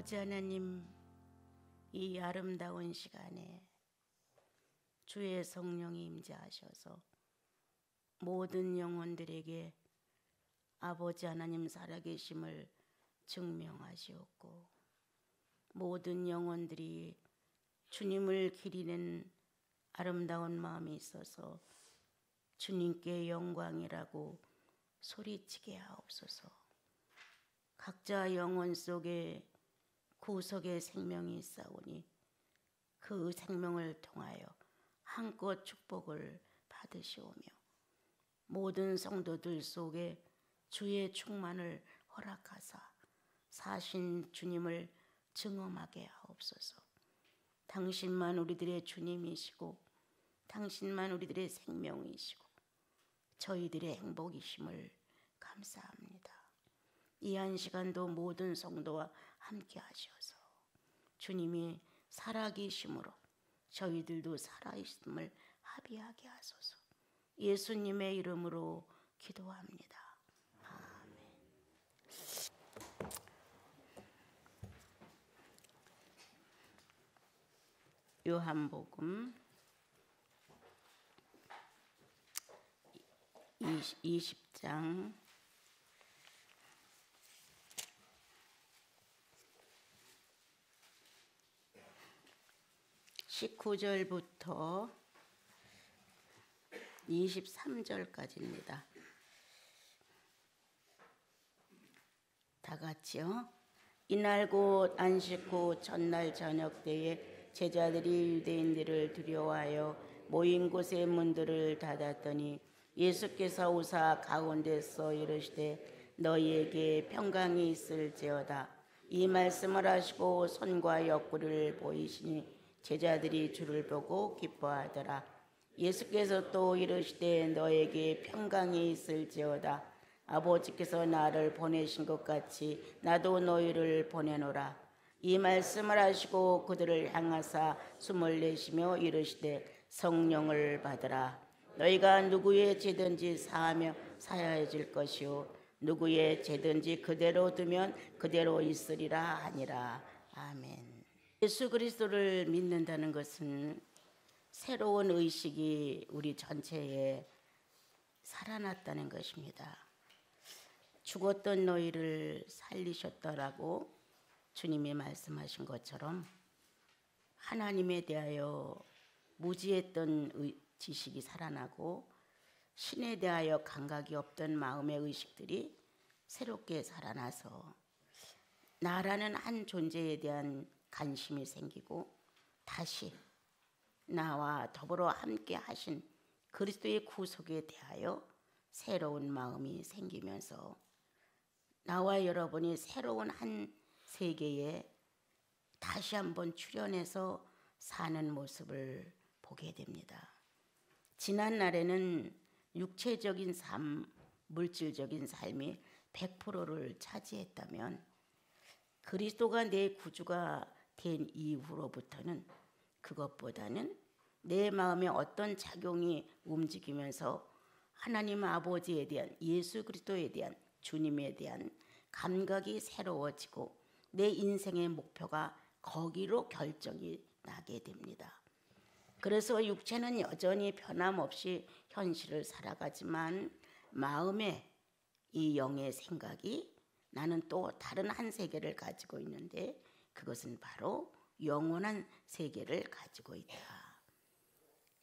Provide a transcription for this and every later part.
아버지 하나님, 이 아름다운 시간에 주의 성령이 임재하셔서 모든 영혼들에게 아버지 하나님 살아계심을 증명하시옵고, 모든 영혼들이 주님을 기리는 아름다운 마음이 있어서 주님께 영광이라고 소리치게 하옵소서. 각자 영혼 속에 구속의 생명이 있사오니 그 생명을 통하여 한껏 축복을 받으시오며, 모든 성도들 속에 주의 충만을 허락하사 사신 주님을 증험하게 하옵소서. 당신만 우리들의 주님이시고 당신만 우리들의 생명이시고 저희들의 행복이심을 감사합니다. 이 한 시간도 모든 성도와 함께 하셔서 주님이 살아계심으로 저희들도 살아있음을 합의하게 하소서. 예수님의 이름으로 기도합니다. 아멘. 요한복음 20장 19절부터 23절까지입니다. 다 같이요. 이날 곧 안식 후 첫날 저녁 때에 제자들이 유대인들을 두려워하여 모인 곳의 문들을 닫았더니 예수께서 오사 가운데서 이르시되 너희에게 평강이 있을지어다. 이 말씀을 하시고 손과 옆구리를 보이시니 제자들이 주를 보고 기뻐하더라. 예수께서 또 이르시되 너에게 평강이 있을지어다. 아버지께서 나를 보내신 것 같이 나도 너희를 보내노라. 이 말씀을 하시고 그들을 향하사 숨을 내쉬며 이르시되 성령을 받으라. 너희가 누구의 죄든지 사하며 사하여질 것이요 누구의 죄든지 그대로 두면 그대로 있으리라 하니라. 아멘. 예수 그리스도를 믿는다는 것은 새로운 의식이 우리 전체에 살아났다는 것입니다. 죽었던 너희를 살리셨다라고 주님이 말씀하신 것처럼 하나님에 대하여 무지했던 지식이 살아나고 신에 대하여 감각이 없던 마음의 의식들이 새롭게 살아나서 나라는 한 존재에 대한 관심이 생기고 다시 나와 더불어 함께 하신 그리스도의 구속에 대하여 새로운 마음이 생기면서 나와 여러분이 새로운 한 세계에 다시 한번 출현해서 사는 모습을 보게 됩니다. 지난 날에는 육체적인 삶, 물질적인 삶이 100%를 차지했다면 그리스도가 내 구주가 된 이후로부터는 그것보다는 내 마음에 어떤 작용이 움직이면서 하나님 아버지에 대한, 예수 그리스도에 대한, 주님에 대한 감각이 새로워지고 내 인생의 목표가 거기로 결정이 나게 됩니다. 그래서 육체는 여전히 변함없이 현실을 살아가지만 마음에 이 영의 생각이 나는 또 다른 한 세계를 가지고 있는데 그것은 바로 영원한 세계를 가지고 있다.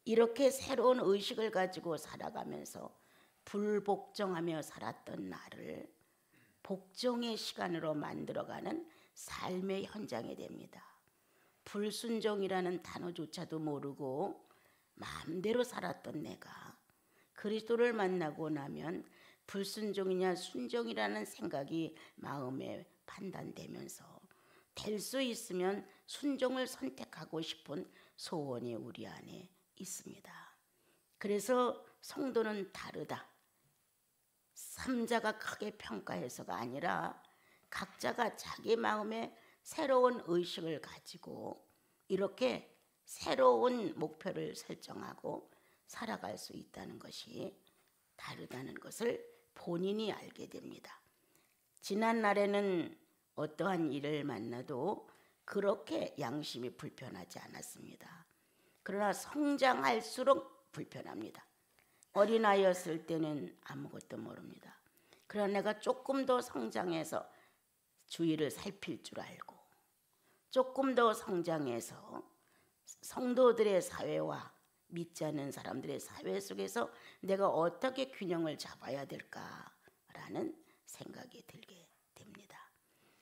이렇게 새로운 의식을 가지고 살아가면서 불복종하며 살았던 나를 복종의 시간으로 만들어가는 삶의 현장이 됩니다. 불순종이라는 단어조차도 모르고 마음대로 살았던 내가 그리스도를 만나고 나면 불순종이냐 순종이라는 생각이 마음에 판단되면서 될 수 있으면 순종을 선택하고 싶은 소원이 우리 안에 있습니다. 그래서 성도는 다르다. 삼자가 크게 평가해서가 아니라 각자가 자기 마음에 새로운 의식을 가지고 이렇게 새로운 목표를 설정하고 살아갈 수 있다는 것이 다르다는 것을 본인이 알게 됩니다. 지난 날에는 어떠한 일을 만나도 그렇게 양심이 불편하지 않았습니다. 그러나 성장할수록 불편합니다. 어린아이였을 때는 아무것도 모릅니다. 그러나 내가 조금 더 성장해서 주위를 살필 줄 알고, 조금 더 성장해서 성도들의 사회와 믿지 않는 사람들의 사회 속에서 내가 어떻게 균형을 잡아야 될까라는 생각이 들게 됩니다.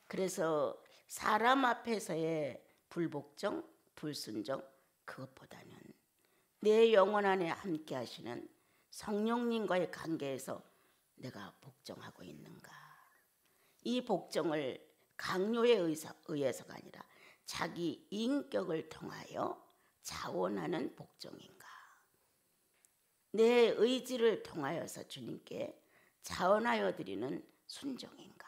그래서 사람 앞에서의 불복종, 불순종, 그것보다는 내 영혼 안에 함께 하시는 성령님과의 관계에서 내가 복종하고 있는가. 이 복종을 강요에 의해서가 아니라 자기 인격을 통하여 자원하는 복종인가. 내 의지를 통하여서 주님께 자원하여 드리는 순종인가.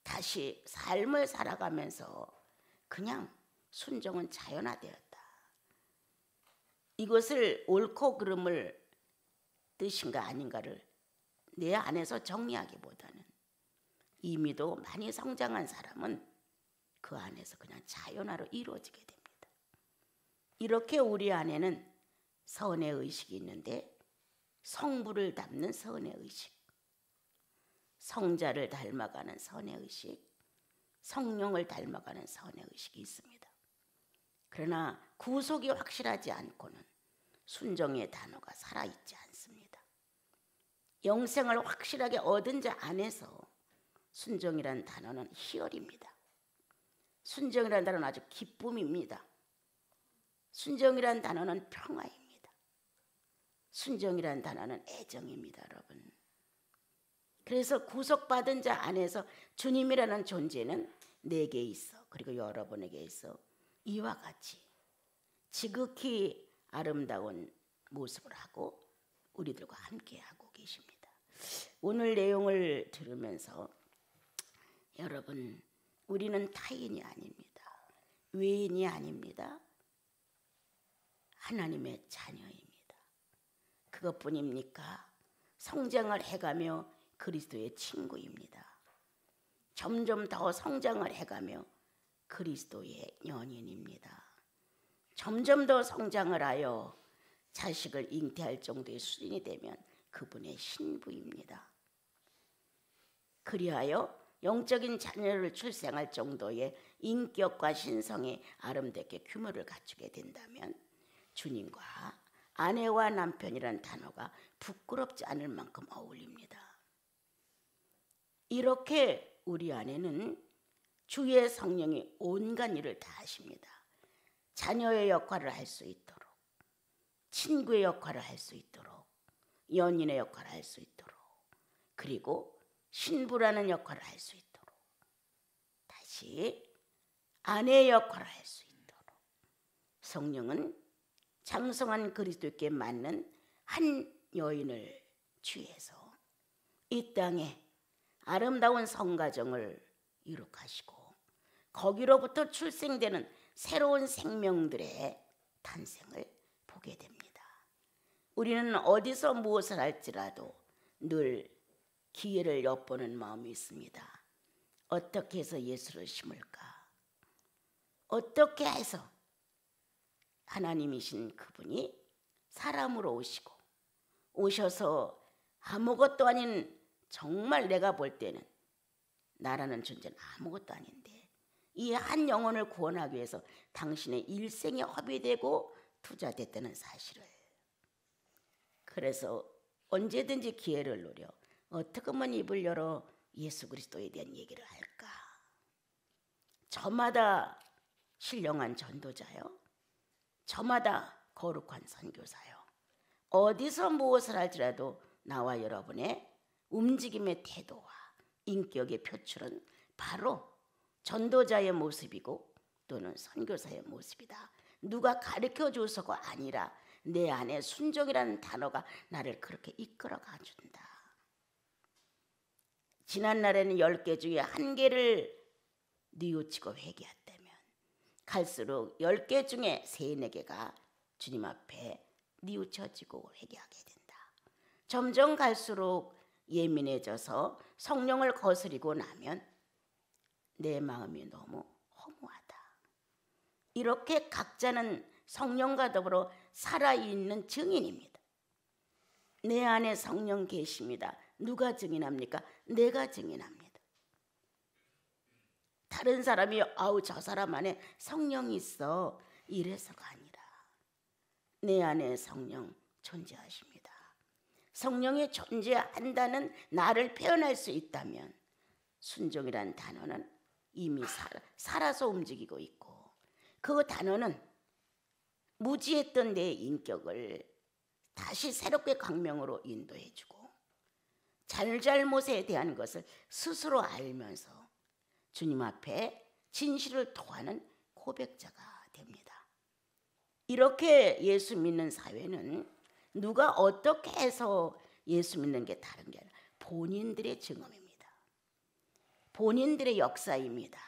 다시 삶을 살아가면서 그냥 순종은 자연화되었다. 이것을 옳고 그름을 뜻인가 아닌가를 내 안에서 정리하기보다는 이미도 많이 성장한 사람은 그 안에서 그냥 자연화로 이루어지게 됩니다. 이렇게 우리 안에는 선의 의식이 있는데 성부를 닮는 선의 의식, 성자를 닮아가는 선의 의식, 성령을 닮아가는 선의 의식이 있습니다. 그러나 구속이 확실하지 않고는 순종의 단어가 살아있지 않습니다. 영생을 확실하게 얻은 자 안에서 순종이라는 단어는 희열입니다. 순종이라는 단어는 아주 기쁨입니다. 순종이라는 단어는 평화입니다. 순종이라는 단어는 애정입니다, 여러분. 그래서 구속받은 자 안에서 주님이라는 존재는 내게 있어, 그리고 여러분에게 있어 이와 같이 지극히 아름다운 모습을 하고 우리들과 함께하고 계십니다. 오늘 내용을 들으면서 여러분, 우리는 타인이 아닙니다. 외인이 아닙니다. 하나님의 자녀입니다. 그것뿐입니까? 성장을 해가며 그리스도의 친구입니다. 점점 더 성장을 해가며 그리스도의 연인입니다. 점점 더 성장을 하여 자식을 잉태할 정도의 수준이 되면 그분의 신부입니다. 그리하여 영적인 자녀를 출생할 정도의 인격과 신성이 아름답게 규모를 갖추게 된다면 주님과 아내와 남편이라는 단어가 부끄럽지 않을 만큼 어울립니다. 이렇게 우리 안에는 주의 성령이 온갖 일을 다 하십니다. 자녀의 역할을 할 수 있도록, 친구의 역할을 할 수 있도록, 연인의 역할을 할 수 있도록, 그리고 신부라는 역할을 할 수 있도록, 다시 아내의 역할을 할 수 있도록 성령은 장성한 그리스도께 맞는 한 여인을 취해서 이 땅에 아름다운 성가정을 이룩하시고 거기로부터 출생되는 새로운 생명들의 탄생을 보게 됩니다. 우리는 어디서 무엇을 할지라도 늘 기회를 엿보는 마음이 있습니다. 어떻게 해서 예수를 심을까? 어떻게 해서 하나님이신 그분이 사람으로 오셔서 아무것도 아닌, 정말 내가 볼 때는 나라는 존재는 아무것도 아닌데 이 한 영혼을 구원하기 위해서 당신의 일생이 허비되고 투자됐다는 사실을, 그래서 언제든지 기회를 노려 어떻게 하면 입을 열어 예수 그리스도에 대한 얘기를 할까? 저마다 신령한 전도자요, 저마다 거룩한 선교사요, 어디서 무엇을 할지라도 나와 여러분의 움직임의 태도와 인격의 표출은 바로 전도자의 모습이고 또는 선교사의 모습이다. 누가 가르쳐줘서가 아니라 내 안에 순종이라는 단어가 나를 그렇게 이끌어가 준다. 지난날에는 10개 중에 1개를 뉘우치고 회개했다면 갈수록 10개 중에 3, 4개가 주님 앞에 뉘우쳐지고 회개하게 된다. 점점 갈수록 예민해져서 성령을 거스리고 나면 내 마음이 너무 허무하다. 이렇게 각자는 성령과 더불어 살아있는 증인입니다. 내 안에 성령 계십니다. 누가 증인합니까? 내가 증인합니다. 다른 사람이 아우 저 사람 안에 성령이 있어 이래서가 아니라 내 안에 성령 존재하십니다. 성령이 존재한다는 나를 표현할 수 있다면 순종이란 단어는 이미 살아서 움직이고 있고, 그 단어는 무지했던 내 인격을 다시 새롭게 광명으로 인도해주고 잘잘못에 대한 것을 스스로 알면서 주님 앞에 진실을 토하는 고백자가 됩니다. 이렇게 예수 믿는 사회는 누가 어떻게 해서 예수 믿는 게 다른 게 아니라 본인들의 증언입니다. 본인들의 역사입니다.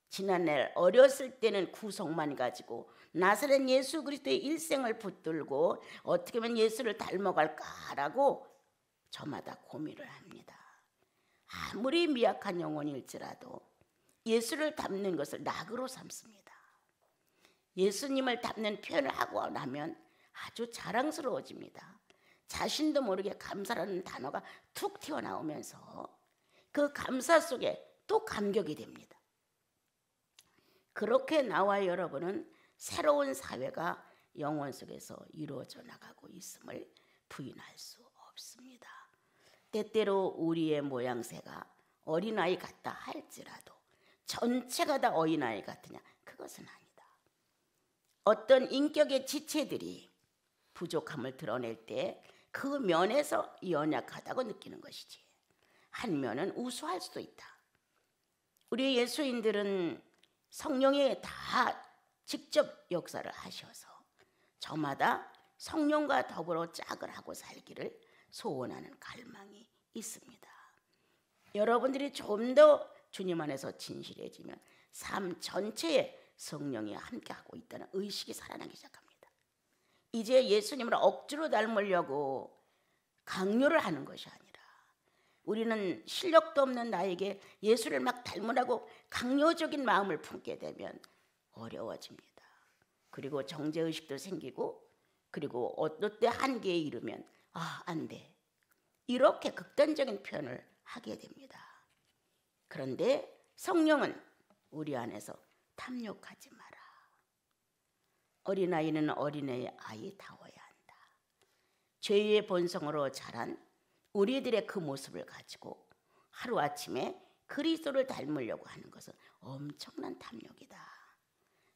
지난날 어렸을 때는 구속만 가지고 나사렛 예수 그리스도의 일생을 붙들고 어떻게 하면 예수를 닮아갈까라고 저마다 고민을 합니다. 아무리 미약한 영혼일지라도 예수를 닮는 것을 낙으로 삼습니다. 예수님을 닮는 표현을 하고 나면 아주 자랑스러워집니다. 자신도 모르게 감사라는 단어가 툭 튀어나오면서 그 감사 속에 또 감격이 됩니다. 그렇게 나와 여러분은 새로운 사회가 영혼 속에서 이루어져 나가고 있음을 부인할 수 없습니다. 때때로 우리의 모양새가 어린아이 같다 할지라도 전체가 다 어린아이 같으냐? 그것은 아니다. 어떤 인격의 지체들이 부족함을 드러낼 때 그 면에서 연약하다고 느끼는 것이지, 한 면은 우수할 수도 있다. 우리 예수인들은 성령이 다 직접 역사를 하셔서 저마다 성령과 더불어 짝을 하고 살기를 소원하는 갈망이 있습니다. 여러분들이 좀 더 주님 안에서 진실해지면 삶 전체에 성령이 함께하고 있다는 의식이 살아나기 시작합니다. 이제 예수님을 억지로 닮으려고 강요를 하는 것이 아니라 우리는 실력도 없는 나에게 예수를 막 닮으라고 강요적인 마음을 품게 되면 어려워집니다. 그리고 정죄의식도 생기고, 그리고 어떨 때 한계에 이르면 안 돼, 이렇게 극단적인 표현을 하게 됩니다. 그런데 성령은 우리 안에서 탐욕하지 마라. 어린아이는 어린애의 아이다워야 한다. 죄의 본성으로 자란 우리들의 그 모습을 가지고 하루아침에 그리스도를 닮으려고 하는 것은 엄청난 탐욕이다.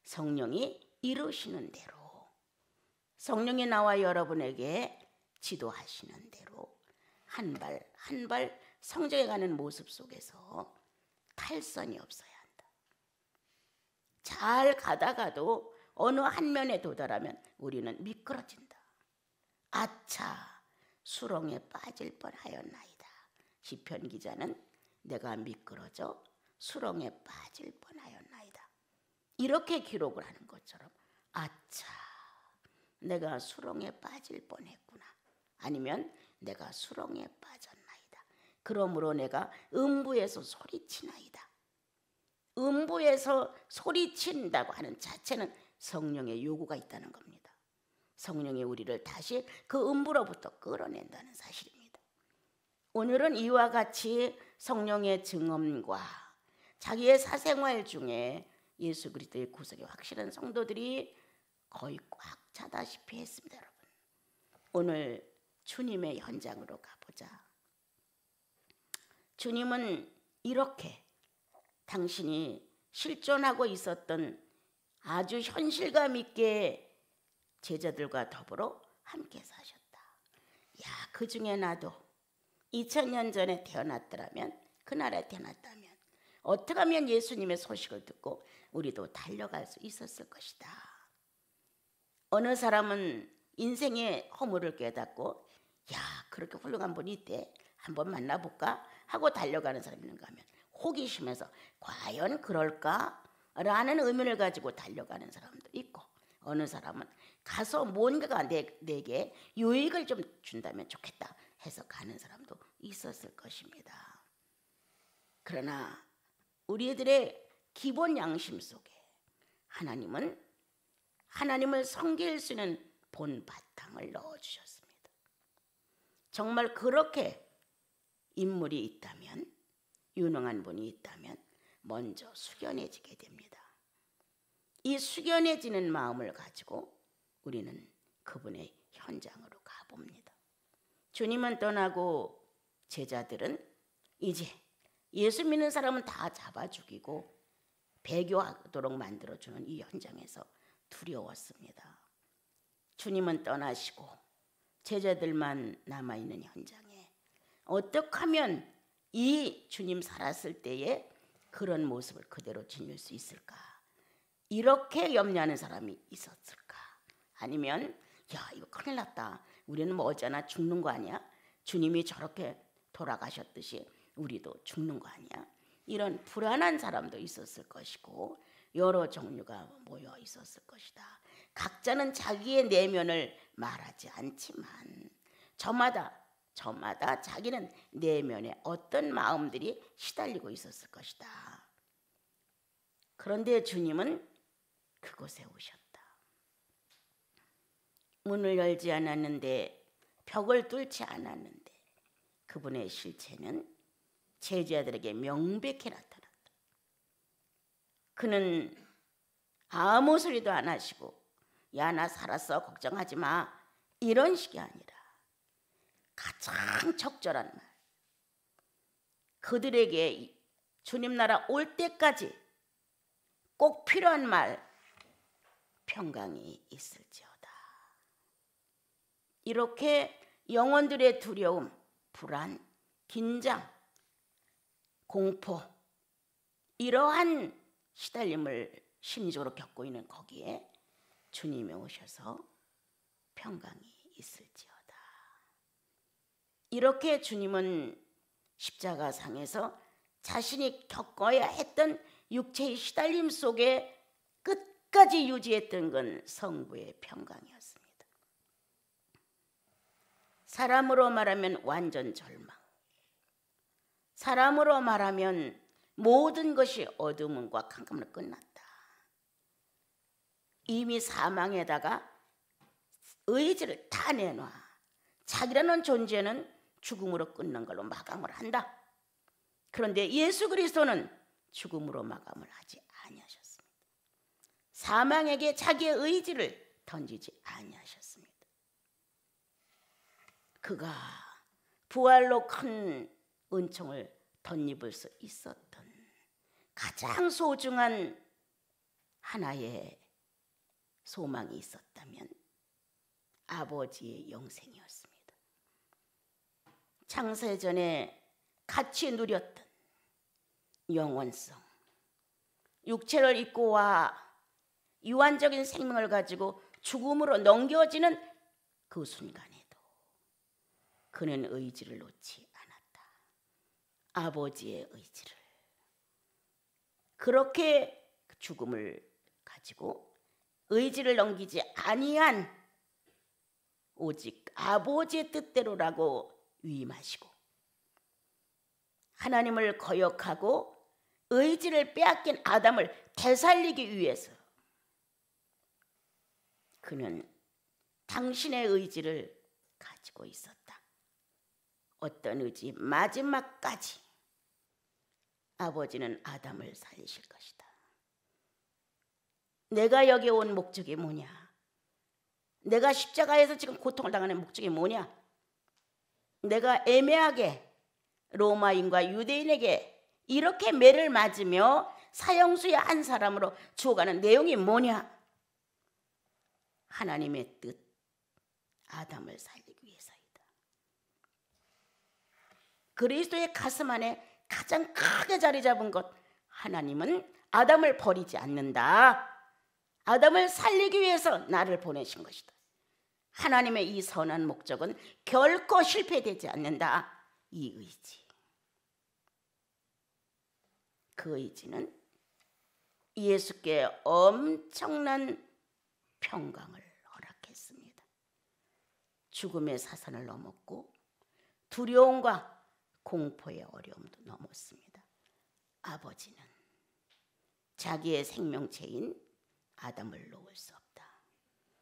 성령이 이루시는 대로, 성령이 나와 여러분에게 지도하시는 대로 한 발 한 발 성장해 가는 모습 속에서 탈선이 없어야 한다. 잘 가다가도 어느 한 면에 도달하면 우리는 미끄러진다. 아차, 수렁에 빠질 뻔하였나이다. 시편 기자는 내가 미끄러져 수렁에 빠질 뻔하였나이다, 이렇게 기록을 하는 것처럼 아차, 내가 수렁에 빠질 뻔했구나, 아니면 내가 수렁에 빠졌나이다. 그러므로 내가 음부에서 소리치나이다. 음부에서 소리친다고 하는 자체는 성령의 요구가 있다는 겁니다. 성령이 우리를 다시 그 음부로부터 끌어낸다는 사실입니다. 오늘은 이와 같이 성령의 증언과 자기의 사생활 중에 예수 그리스도의 구속이 확실한 성도들이 거의 꽉 차다시피 했습니다. 여러분, 오늘 주님의 현장으로 가보자. 주님은 이렇게 당신이 실존하고 있었던 아주 현실감 있게 제자들과 더불어 함께 사셨다. 야, 그 중에 나도 2000년 전에 태어났더라면, 그날에 태어났다면 어떻게 하면 예수님의 소식을 듣고 우리도 달려갈 수 있었을 것이다. 어느 사람은 인생의 허물을 깨닫고 야, 그렇게 훌륭한 분이 있대, 한번 만나볼까 하고 달려가는 사람이 있는가 하면 호기심에서 과연 그럴까? 라는 의문을 가지고 달려가는 사람도 있고, 어느 사람은 가서 뭔가가 내게 유익을 좀 준다면 좋겠다 해서 가는 사람도 있었을 것입니다. 그러나 우리들의 기본 양심 속에 하나님을 섬길 수 있는 본 바탕을 넣어주셨습니다. 정말 그렇게 인물이 있다면, 유능한 분이 있다면 먼저 숙연해지게 됩니다. 이 숙연해지는 마음을 가지고 우리는 그분의 현장으로 가봅니다. 주님은 떠나고 제자들은 이제 예수 믿는 사람은 다 잡아 죽이고 배교하도록 만들어주는 이 현장에서 두려웠습니다. 주님은 떠나시고 제자들만 남아있는 현장에 어떻게 하면 이 주님 살았을 때에 그런 모습을 그대로 지닐 수 있을까? 이렇게 염려하는 사람이 있었을까? 아니면 야, 이거 큰일 났다. 우리는 뭐 어쩌나 죽는 거 아니야? 주님이 저렇게 돌아가셨듯이 우리도 죽는 거 아니야? 이런 불안한 사람도 있었을 것이고 여러 종류가 모여 있었을 것이다. 각자는 자기의 내면을 말하지 않지만 저마다 자기는 내면에 어떤 마음들이 시달리고 있었을 것이다. 그런데 주님은 그곳에 오셨다. 문을 열지 않았는데, 벽을 뚫지 않았는데 그분의 실체는 제자들에게 명백히 나타났다. 그는 아무 소리도 안 하시고 야, 나 살았어, 걱정하지 마, 이런 식이 아니라 가장 적절한 말, 그들에게 주님 나라 올 때까지 꼭 필요한 말, 평강이 있을지어다. 이렇게 영혼들의 두려움, 불안, 긴장, 공포, 이러한 시달림을 심리적으로 겪고 있는 거기에 주님이 오셔서 평강이 있을지어다. 이렇게 주님은 십자가상에서 자신이 겪어야 했던 육체의 시달림 속에 끝까지 유지했던 건 성부의 평강이었습니다. 사람으로 말하면 완전 절망, 사람으로 말하면 모든 것이 어둠과 캄캄으로 끝났다. 이미 사망에다가 의지를 다 내놔 자기라는 존재는 죽음으로 끝난 걸로 마감을 한다. 그런데 예수 그리스도는 죽음으로 마감을 하지 아니하셨습니다. 사망에게 자기의 의지를 던지지 아니하셨습니다. 그가 부활로 큰 은총을 덧입을 수 있었던 가장 소중한 하나의 소망이 있었다면 아버지의 영생이었습니다. 창세전에 같이 누렸던 영원성, 육체를 입고 와 유한적인 생명을 가지고 죽음으로 넘겨지는 그 순간에도 그는 의지를 놓지 않았다. 아버지의 의지를. 그렇게 죽음을 가지고 의지를 넘기지 아니한 오직 아버지의 뜻대로라고 위임하시고 하나님을 거역하고 의지를 빼앗긴 아담을 되살리기 위해서 그는 당신의 의지를 가지고 있었다. 어떤 의지? 마지막까지 아버지는 아담을 살리실 것이다. 내가 여기 온 목적이 뭐냐? 내가 십자가에서 지금 고통을 당하는 목적이 뭐냐? 내가 애매하게 로마인과 유대인에게 이렇게 매를 맞으며 사형수의 한 사람으로 죽어가는 내용이 뭐냐? 하나님의 뜻, 아담을 살리기 위해서이다. 그리스도의 가슴 안에 가장 크게 자리 잡은 것, 하나님은 아담을 버리지 않는다. 아담을 살리기 위해서 나를 보내신 것이다. 하나님의 이 선한 목적은 결코 실패되지 않는다. 이 의지. 그 의지는 예수께 엄청난 평강을 허락했습니다. 죽음의 사선을 넘었고 두려움과 공포의 어려움도 넘었습니다. 아버지는 자기의 생명체인 아담을 놓을 수 없다.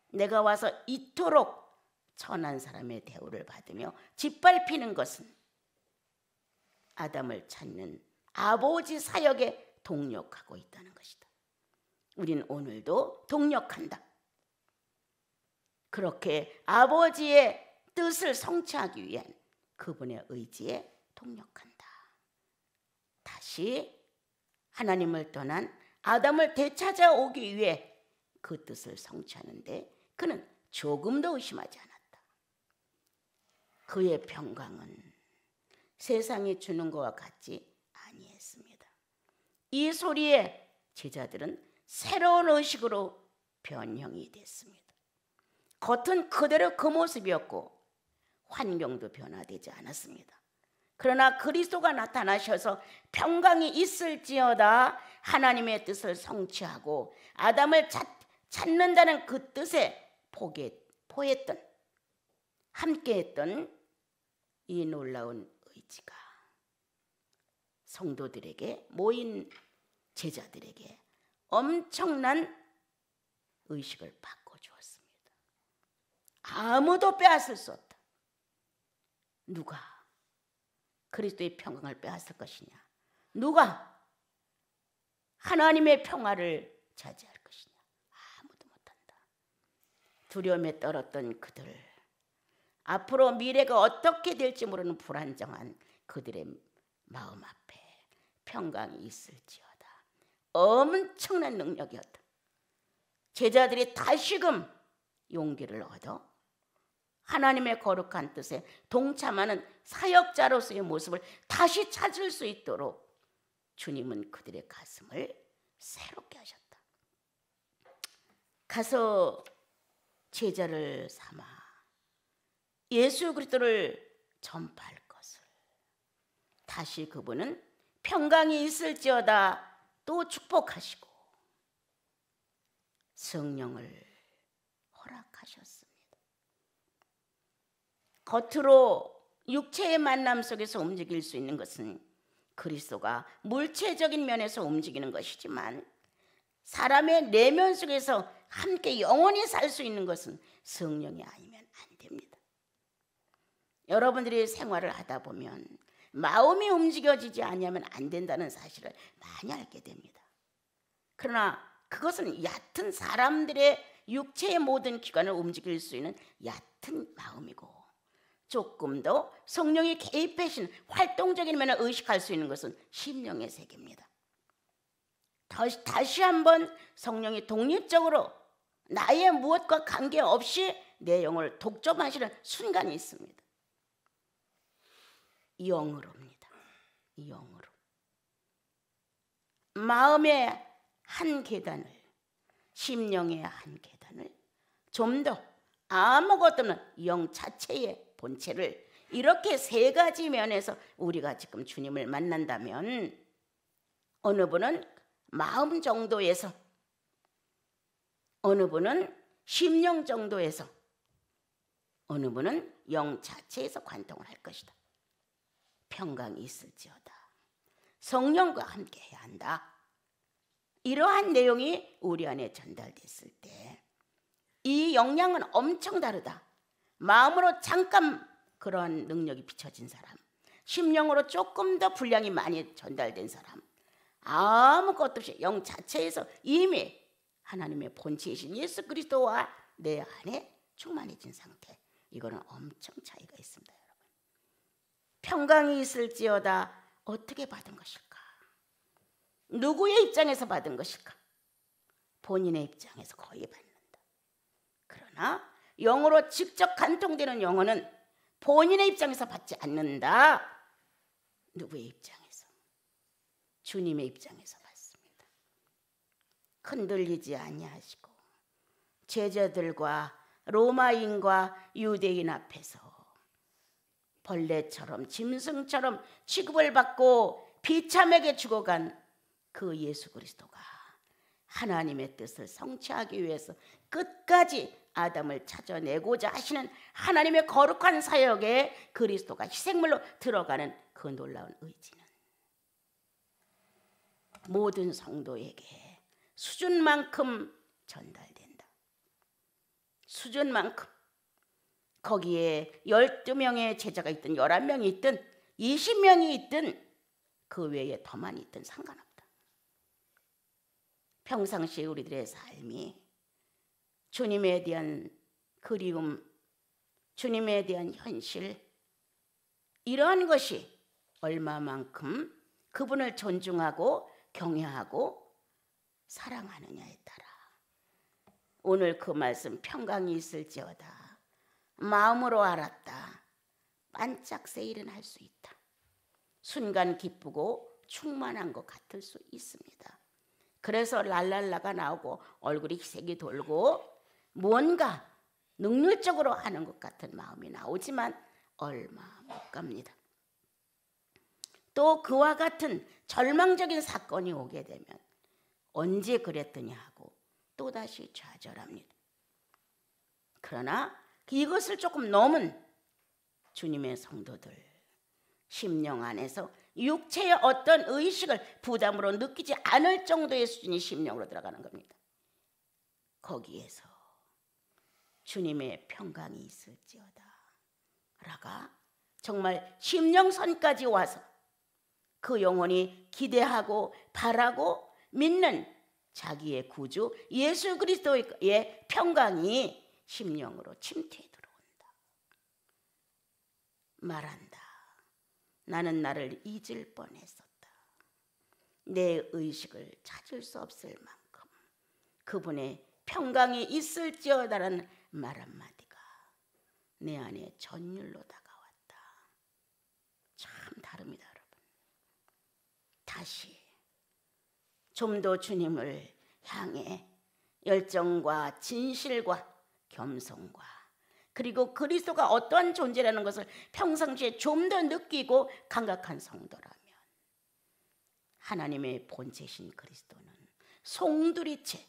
내가 와서 이토록 천한 사람의 대우를 받으며 짓밟히는 것은 아담을 찾는 아버지 사역에 동력하고 있다는 것이다. 우린 오늘도 동력한다. 그렇게 아버지의 뜻을 성취하기 위한 그분의 의지에 동력한다. 다시 하나님을 떠난 아담을 되찾아오기 위해 그 뜻을 성취하는데 그는 조금도 의심하지 않았다. 그의 평강은 세상이 주는 것과 같지 아니했습니다. 이 소리에 제자들은 새로운 의식으로 변형이 됐습니다. 겉은 그대로 그 모습이었고 환경도 변화되지 않았습니다. 그러나 그리스도가 나타나셔서 평강이 있을지어다 하나님의 뜻을 성취하고 아담을 찾는다는 그 뜻에 포했던 함께했던 이 놀라운 의지가 성도들에게 모인 제자들에게 엄청난 의식을 바꿔주었습니다. 아무도 빼앗을 수 없다. 누가 그리스도의 평강을 빼앗을 것이냐? 누가 하나님의 평화를 차지할 것이냐? 아무도 못한다. 두려움에 떨었던 그들, 앞으로 미래가 어떻게 될지 모르는 불안정한 그들의 마음 앞에 평강이 있을지어다. 엄청난 능력이었다. 제자들이 다시금 용기를 얻어 하나님의 거룩한 뜻에 동참하는 사역자로서의 모습을 다시 찾을 수 있도록 주님은 그들의 가슴을 새롭게 하셨다. 가서 제자를 삼아 예수 그리스도를 전파할 것을 다시 그분은 평강이 있을지어다 또 축복하시고 성령을 허락하셨습니다. 겉으로 육체의 만남 속에서 움직일 수 있는 것은 그리스도가 물체적인 면에서 움직이는 것이지만 사람의 내면 속에서 함께 영원히 살 수 있는 것은 성령이 아니면 안 됩니다. 여러분들이 생활을 하다 보면 마음이 움직여지지 않으면 안 된다는 사실을 많이 알게 됩니다. 그러나 그것은 얕은 사람들의 육체의 모든 기관을 움직일 수 있는 얕은 마음이고 조금 더 성령이 개입하신 활동적인 면을 의식할 수 있는 것은 심령의 세계입니다. 다시 한번 성령이 독립적으로 나의 무엇과 관계없이 내 영을 독점하시는 순간이 있습니다. 영으로입니다. 영으로. 마음의 한 계단을, 심령의 한 계단을 좀 더 아무것도 없는 영 자체의 본체를 이렇게 세 가지 면에서 우리가 지금 주님을 만난다면 어느 분은 마음 정도에서, 어느 분은 심령 정도에서, 어느 분은 영 자체에서 관통을 할 것이다. 평강이 있을지어다. 성령과 함께 해야 한다. 이러한 내용이 우리 안에 전달됐을 때 이 영향은 엄청 다르다. 마음으로 잠깐 그런 능력이 비춰진 사람, 심령으로 조금 더 분량이 많이 전달된 사람, 아무것도 없이 영 자체에서 이미 하나님의 본체이신 예수 그리스도와 내 안에 충만해진 상태, 이거는 엄청 차이가 있습니다. 여러분, 평강이 있을지어다 어떻게 받은 것일까? 누구의 입장에서 받은 것일까? 본인의 입장에서 거의 받는다. 그러나 영으로 직접 간통되는 영혼은 본인의 입장에서 받지 않는다. 누구의 입장에서? 주님의 입장에서 받습니다. 흔들리지 아니하시고 제자들과 로마인과 유대인 앞에서 벌레처럼 짐승처럼 취급을 받고 비참하게 죽어간 그 예수 그리스도가 하나님의 뜻을 성취하기 위해서 끝까지 아담을 찾아내고자 하시는 하나님의 거룩한 사역에 그리스도가 희생물로 들어가는 그 놀라운 의지는 모든 성도에게 수준만큼 전달된다. 수준만큼. 거기에 12명의 제자가 있든 11명이 있든 20명이 있든 그 외에 더 많이 있든 상관없다. 평상시에 우리들의 삶이 주님에 대한 그리움, 주님에 대한 현실, 이러한 것이 얼마만큼 그분을 존중하고 경외하고 사랑하느냐에 따라 오늘 그 말씀 평강이 있을지어다 마음으로 알았다 반짝 세일은 할 수 있다. 순간 기쁘고 충만한 것 같을 수 있습니다. 그래서 랄랄라가 나오고 얼굴이 색이 돌고 뭔가 능률적으로 하는 것 같은 마음이 나오지만 얼마 못 갑니다. 또 그와 같은 절망적인 사건이 오게 되면 언제 그랬더냐 하고 또다시 좌절합니다. 그러나 이것을 조금 넘은 주님의 성도들, 심령 안에서 육체의 어떤 의식을 부담으로 느끼지 않을 정도의 수준이 심령으로 들어가는 겁니다. 거기에서 주님의 평강이 있을지어다 라가 정말 심령선까지 와서 그 영혼이 기대하고 바라고 믿는 자기의 구주 예수 그리스도의 평강이 심령으로 침투해 들어온다. 말한다. 나는 나를 잊을 뻔했었다. 내 의식을 찾을 수 없을 만큼 그분의 평강이 있을지어다라는 말 한마디가 내 안에 전율로 다가왔다. 참 다릅니다, 여러분. 다시 좀 더 주님을 향해 열정과 진실과 겸손과 그리고 그리스도가 어떤 존재라는 것을 평상시에 좀 더 느끼고 감각한 성도라면 하나님의 본체신 그리스도는 송두리째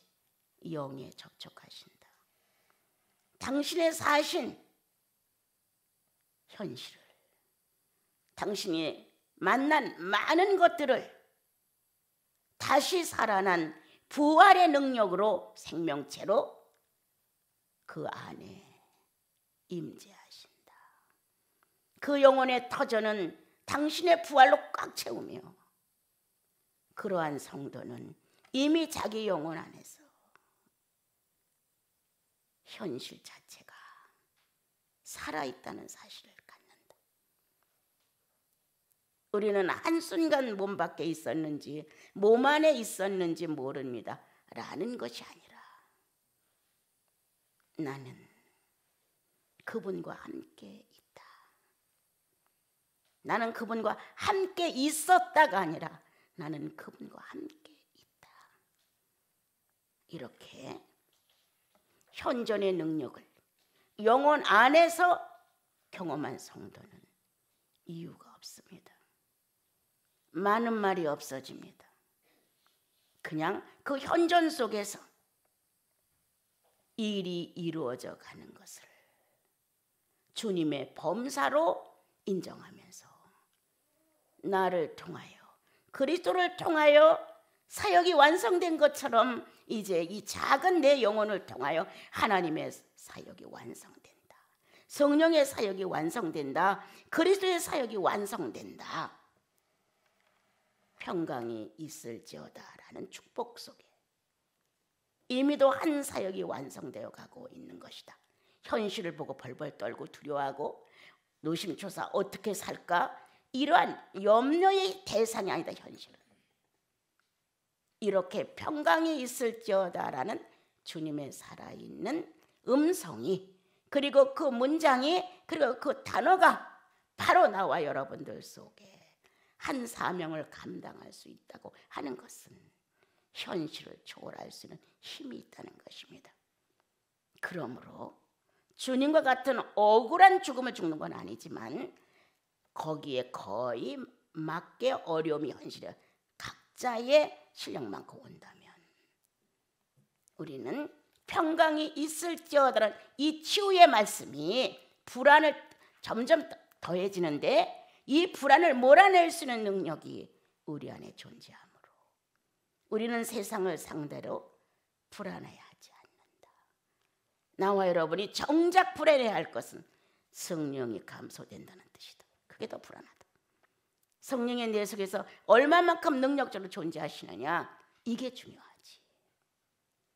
영에 접촉하신다. 당신의 사신 현실을, 당신이 만난 많은 것들을 다시 살아난 부활의 능력으로 생명체로 그 안에 임재하신다. 그 영혼의 터전은 당신의 부활로 꽉 채우며 그러한 성도는 이미 자기 영혼 안에서 현실 자체가 살아있다는 사실을 갖는다. 우리는 한순간 몸 밖에 있었는지 몸 안에 있었는지 모릅니다 라는 것이 아니라 나는 그분과 함께 있다. 나는 그분과 함께 있었다가 아니라 나는 그분과 함께 있다. 이렇게 현존의 능력을 영혼 안에서 경험한 성도는 이유가 없습니다. 많은 말이 없어집니다. 그냥 그 현존 속에서 일이 이루어져 가는 것을 주님의 범사로 인정하면서 나를 통하여 그리스도를 통하여 사역이 완성된 것처럼 이제 이 작은 내 영혼을 통하여 하나님의 사역이 완성된다. 성령의 사역이 완성된다. 그리스도의 사역이 완성된다. 평강이 있을지어다라는 축복 속에 이미도 한 사역이 완성되어 가고 있는 것이다. 현실을 보고 벌벌 떨고 두려워하고 노심초사 어떻게 살까? 이러한 염려의 대상이 아니다. 현실은 이렇게 평강이 있을지어다라는 주님의 살아있는 음성이 그리고 그 문장이 그리고 그 단어가 바로 나와 여러분들 속에 한 사명을 감당할 수 있다고 하는 것은 현실을 초월할 수 있는 힘이 있다는 것입니다. 그러므로 주님과 같은 억울한 죽음을 죽는 건 아니지만 거기에 거의 맞게 어려움이 현실이에요. 각자의 실력만큼 온다면 우리는 평강이 있을지어다라는 이 치유의 말씀이 불안을 점점 더해지는데 이 불안을 몰아낼 수 있는 능력이 우리 안에 존재하므로 우리는 세상을 상대로 불안해하지 않는다. 나와 여러분이 정작 불안해할 것은 성령이 감소된다는 뜻이다. 그게 더 불안하다. 성령의 내 속에서 얼마만큼 능력적으로 존재하시느냐, 이게 중요하지.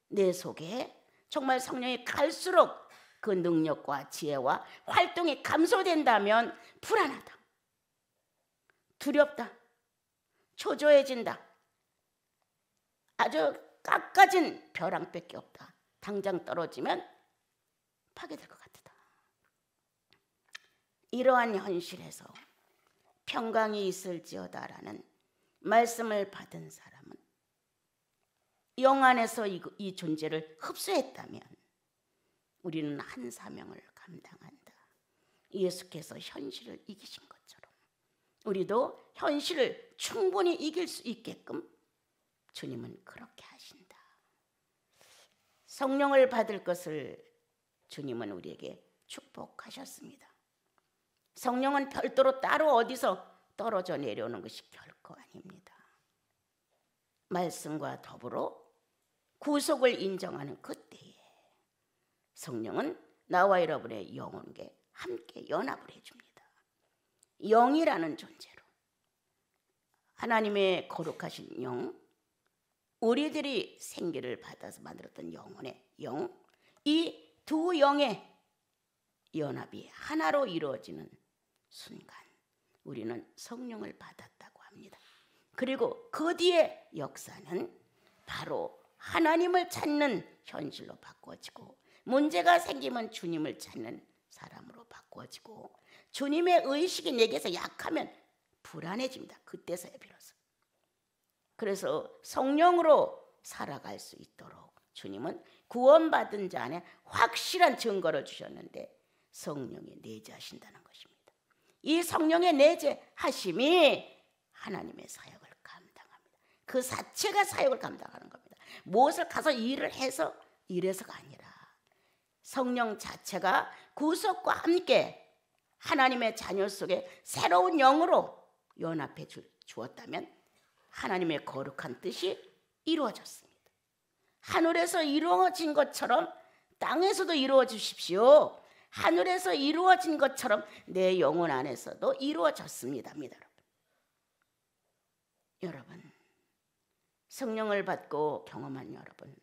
내 속에 정말 성령이 갈수록 그 능력과 지혜와 활동이 감소된다면 불안하다, 두렵다, 초조해진다, 아주 깎아진 벼랑밖에 없다. 당장 떨어지면 파괴될 것 같다. 이러한 현실에서 평강이 있을지어다라는 말씀을 받은 사람은 영 안에서 이 존재를 흡수했다면 우리는 한 사명을 감당한다. 예수께서 현실을 이기신 것처럼 우리도 현실을 충분히 이길 수 있게끔 주님은 그렇게 하신다. 성령을 받을 것을 주님은 우리에게 축복하셨습니다. 성령은 별도로 따로 어디서 떨어져 내려오는 것이 결코 아닙니다. 말씀과 더불어 구속을 인정하는 그때에 성령은 나와 여러분의 영혼과 함께 연합을 해줍니다. 영이라는 존재로 하나님의 거룩하신 영, 우리들이 생기를 받아서 만들었던 영혼의 영, 이 두 영의 연합이 하나로 이루어지는 순간 우리는 성령을 받았다고 합니다. 그리고 그 뒤의 역사는 바로 하나님을 찾는 현실로 바꿔지고, 문제가 생기면 주님을 찾는 사람으로 바꿔지고, 주님의 의식이 내게서 약하면 불안해집니다. 그때서야 비로소. 그래서 성령으로 살아갈 수 있도록 주님은 구원받은 자 안에 확실한 증거를 주셨는데 성령이 내재하신다는 것입니다. 이 성령의 내재하심이 하나님의 사역을 감당합니다. 그 자체가 사역을 감당하는 겁니다. 무엇을 가서 일을 해서 이래서가 아니라 성령 자체가 구속과 함께 하나님의 자녀 속에 새로운 영으로 연합해 주었다면 하나님의 거룩한 뜻이 이루어졌습니다. 하늘에서 이루어진 것처럼 땅에서도 이루어 주십시오. 하늘에서 이루어진 것처럼 내 영혼 안에서도 이루어졌습니다. 여러분, 성령을 받고 경험한 여러분,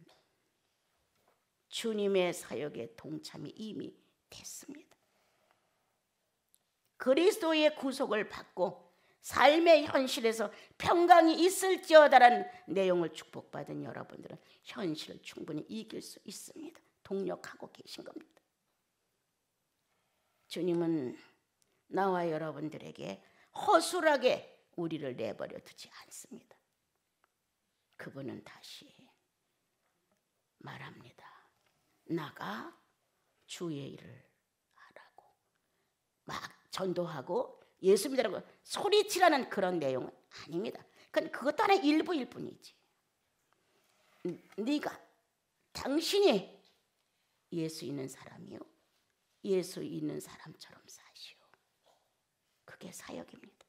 주님의 사역에 동참이 이미 됐습니다. 그리스도의 구속을 받고 삶의 현실에서 평강이 있을지어다라는 내용을 축복받은 여러분들은 현실을 충분히 이길 수 있습니다. 동력하고 계신 겁니다. 주님은 나와 여러분들에게 허술하게 우리를 내버려 두지 않습니다. 그분은 다시 말합니다. 나가 주의 일을 하라고 막 전도하고 예수 믿으라고 소리치라는 그런 내용은 아닙니다. 그것도 하나의 일부일 뿐이지. 당신이 예수 있는 사람이요, 예수 있는 사람처럼 사시오. 그게 사역입니다.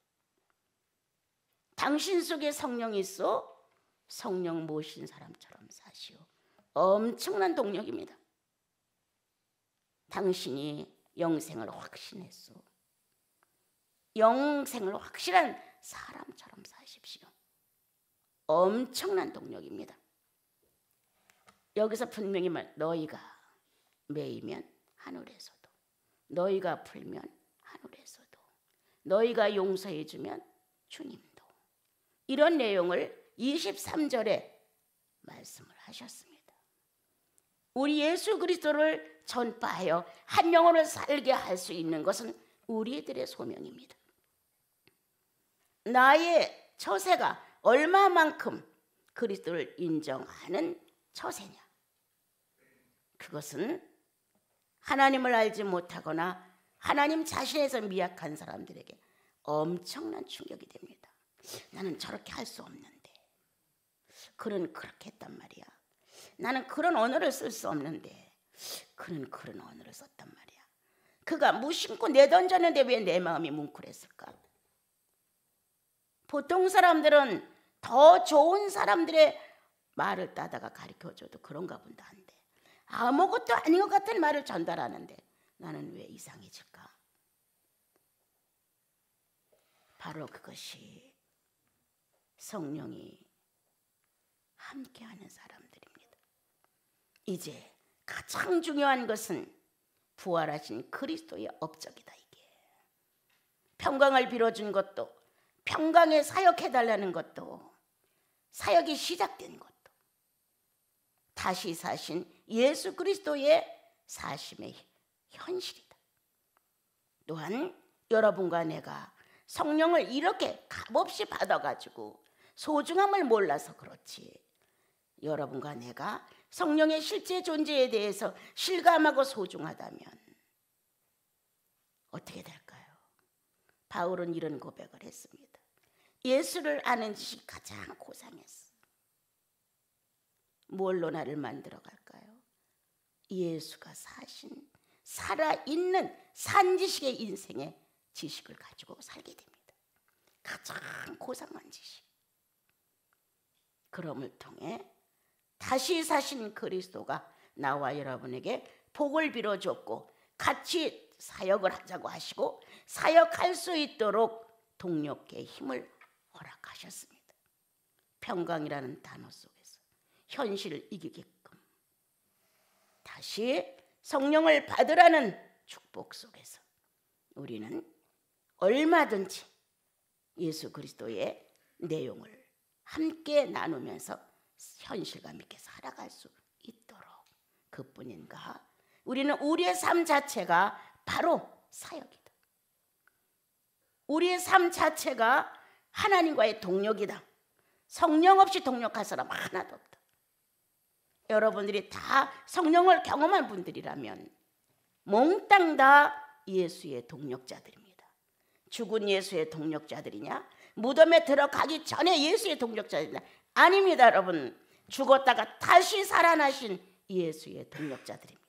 당신 속에 성령이 있어 성령 모신 사람처럼 사시오. 엄청난 동력입니다. 당신이 영생을 확신했소. 영생을 확실한 사람처럼 사십시오. 엄청난 동력입니다. 여기서 분명히 너희가 매이면 하늘에서도, 너희가 풀면 하늘에서도, 너희가 용서해 주면 주님도, 이런 내용을 23절에 말씀을 하셨습니다. 우리 예수 그리스도를 전파하여 한 영혼을 살게 할 수 있는 것은 우리들의 소명입니다. 나의 처세가 얼마만큼 그리스도를 인정하는 처세냐? 그것은 하나님을 알지 못하거나 하나님 자신에서 미약한 사람들에게 엄청난 충격이 됩니다. 나는 저렇게 할 수 없는데, 그는 그렇게 했단 말이야. 나는 그런 언어를 쓸 수 없는데 그는 그런 언어를 썼단 말이야. 그가 무심코 내던졌는데 왜 내 마음이 뭉클했을까? 보통 사람들은 더 좋은 사람들의 말을 따다가 가르쳐줘도 그런가 본다 한데 아무것도 아닌 것 같은 말을 전달하는데 나는 왜 이상해질까? 바로 그것이 성령이 함께하는 사람들입니다. 이제 가장 중요한 것은 부활하신 그리스도의 업적이다. 이게 평강을 빌어준 것도, 평강에 사역해달라는 것도, 사역이 시작된 것도 다시 사신 예수 그리스도의 사심의 현실이다. 또한 여러분과 내가 성령을 이렇게 값없이 받아가지고 소중함을 몰라서 그렇지, 여러분과 내가 성령의 실제 존재에 대해서 실감하고 소중하다면 어떻게 될까요? 바울은 이런 고백을 했습니다. 예수를 아는 짓이 가장 고상했어. 뭘로 나를 만들어 갈까요? 예수가 사신 살아있는 산지식의 인생의 지식을 가지고 살게 됩니다. 가장 고상한 지식. 그럼을 통해 다시 사신 그리스도가 나와 여러분에게 복을 빌어줬고 같이 사역을 하자고 하시고 사역할 수 있도록 동력의 힘을 허락하셨습니다. 평강이라는 단어 속에서 현실을 이기게끔 다시 성령을 받으라는 축복 속에서 우리는 얼마든지 예수 그리스도의 내용을 함께 나누면서 현실감 있게 살아갈 수 있도록, 그뿐인가 우리는 우리의 삶 자체가 바로 사역이다. 우리의 삶 자체가 하나님과의 동력이다. 성령 없이 동력할 사람 하나도 없다. 여러분들이 다 성령을 경험한 분들이라면 몽땅 다 예수의 동력자들입니다. 죽은 예수의 동력자들이냐? 무덤에 들어가기 전에 예수의 동력자들이냐? 아닙니다, 여러분. 죽었다가 다시 살아나신 예수의 동력자들입니다.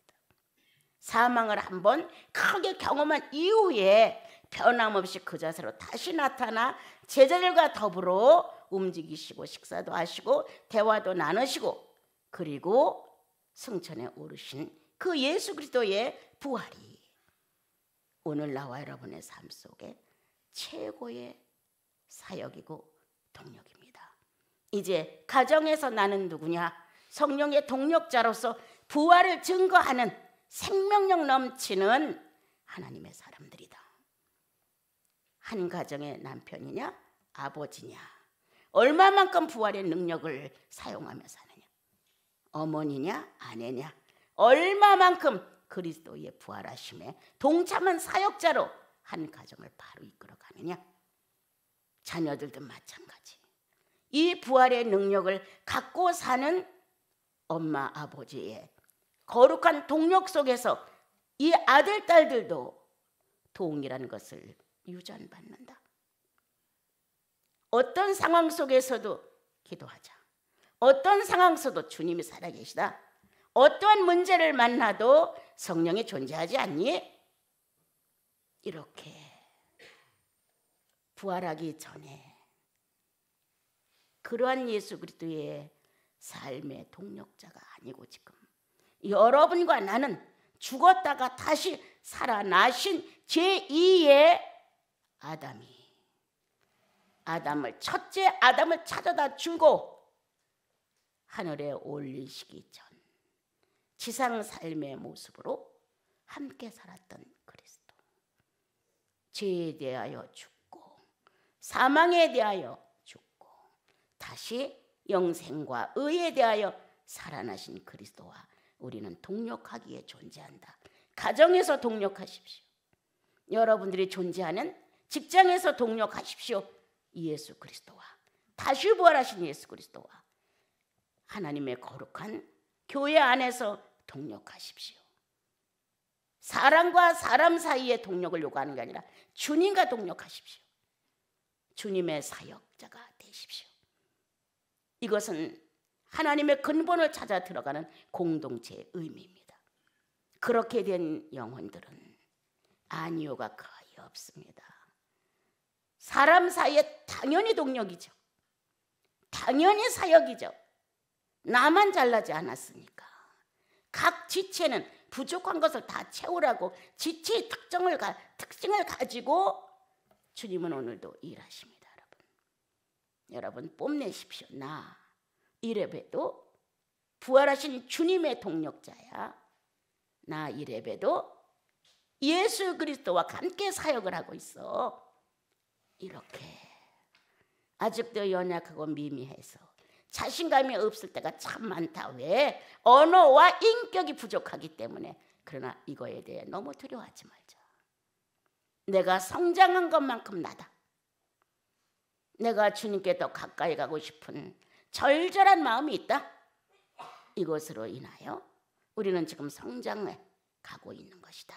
사망을 한번 크게 경험한 이후에 변함없이 그 자세로 다시 나타나 제자들과 더불어 움직이시고 식사도 하시고 대화도 나누시고 그리고 승천에 오르신 그 예수 그리스도의 부활이 오늘 나와 여러분의 삶 속에 최고의 사역이고 동력입니다. 이제 가정에서 나는 누구냐? 성령의 동력자로서 부활을 증거하는 생명력 넘치는 하나님의 사람들이다. 한 가정의 남편이냐 아버지냐, 얼마만큼 부활의 능력을 사용하며 사느냐, 어머니냐 아내냐, 얼마만큼 그리스도의 부활하심에 동참한 사역자로 한 가정을 바로 이끌어가느냐. 자녀들도 마찬가지. 이 부활의 능력을 갖고 사는 엄마 아버지의 거룩한 동력 속에서 이 아들 딸들도 동일한 것을 유전받는다. 어떤 상황 속에서도 기도하자. 어떤 상황 속에서도 주님이 살아계시다. 어떠한 문제를 만나도 성령이 존재하지 않니? 이렇게 부활하기 전에 그러한 예수 그리스도의 삶의 동력자가 아니고 지금 여러분과 나는 죽었다가 다시 살아나신 제2의 첫째 아담을 찾아다 주고 하늘에 올리시기 전 지상 삶의 모습으로 함께 살았던 그리스도, 죄에 대하여 죽고 사망에 대하여 죽고 다시 영생과 의에 대하여 살아나신 그리스도와 우리는 동력하기에 존재한다. 가정에서 동력하십시오. 여러분들이 존재하는 직장에서 동력하십시오. 예수 그리스도와, 다시 부활하신 예수 그리스도와 하나님의 거룩한 교회 안에서 동력하십시오. 사람과 사람 사이의 동력을 요구하는 게 아니라 주님과 동력하십시오. 주님의 사역자가 되십시오. 이것은 하나님의 근본을 찾아 들어가는 공동체의 의미입니다. 그렇게 된 영혼들은 아니오가 거의 없습니다. 사람 사이에 당연히 동력이죠. 당연히 사역이죠. 나만 잘나지 않았으니까. 각 지체는 부족한 것을 다 채우라고 지체의 특징을 가지고 주님은 오늘도 일하십니다. 여러분 뽐내십시오. 나 이래봬도 부활하신 주님의 동력자야. 나 이래봬도 예수 그리스도와 함께 사역을 하고 있어. 이렇게 아직도 연약하고 미미해서 자신감이 없을 때가 참 많다. 왜? 언어와 인격이 부족하기 때문에. 그러나 이거에 대해 너무 두려워하지 말자. 내가 성장한 것만큼 나다. 내가 주님께 더 가까이 가고 싶은 절절한 마음이 있다. 이것으로 인하여 우리는 지금 성장해 가고 있는 것이다.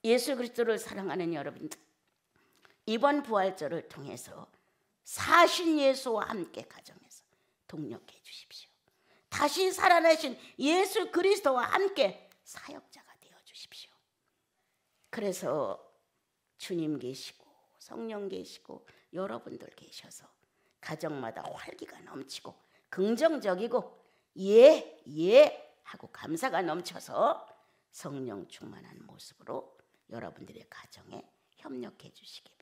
예수 그리스도를 사랑하는 여러분들, 이번 부활절을 통해서 사신 예수와 함께 가정에서 동력해 주십시오. 다시 살아나신 예수 그리스도와 함께 사역자가 되어 주십시오. 그래서 주님 계시고 성령 계시고 여러분들 계셔서 가정마다 활기가 넘치고 긍정적이고 예 하고 감사가 넘쳐서 성령 충만한 모습으로 여러분들의 가정에 협력해 주시기 바랍니다.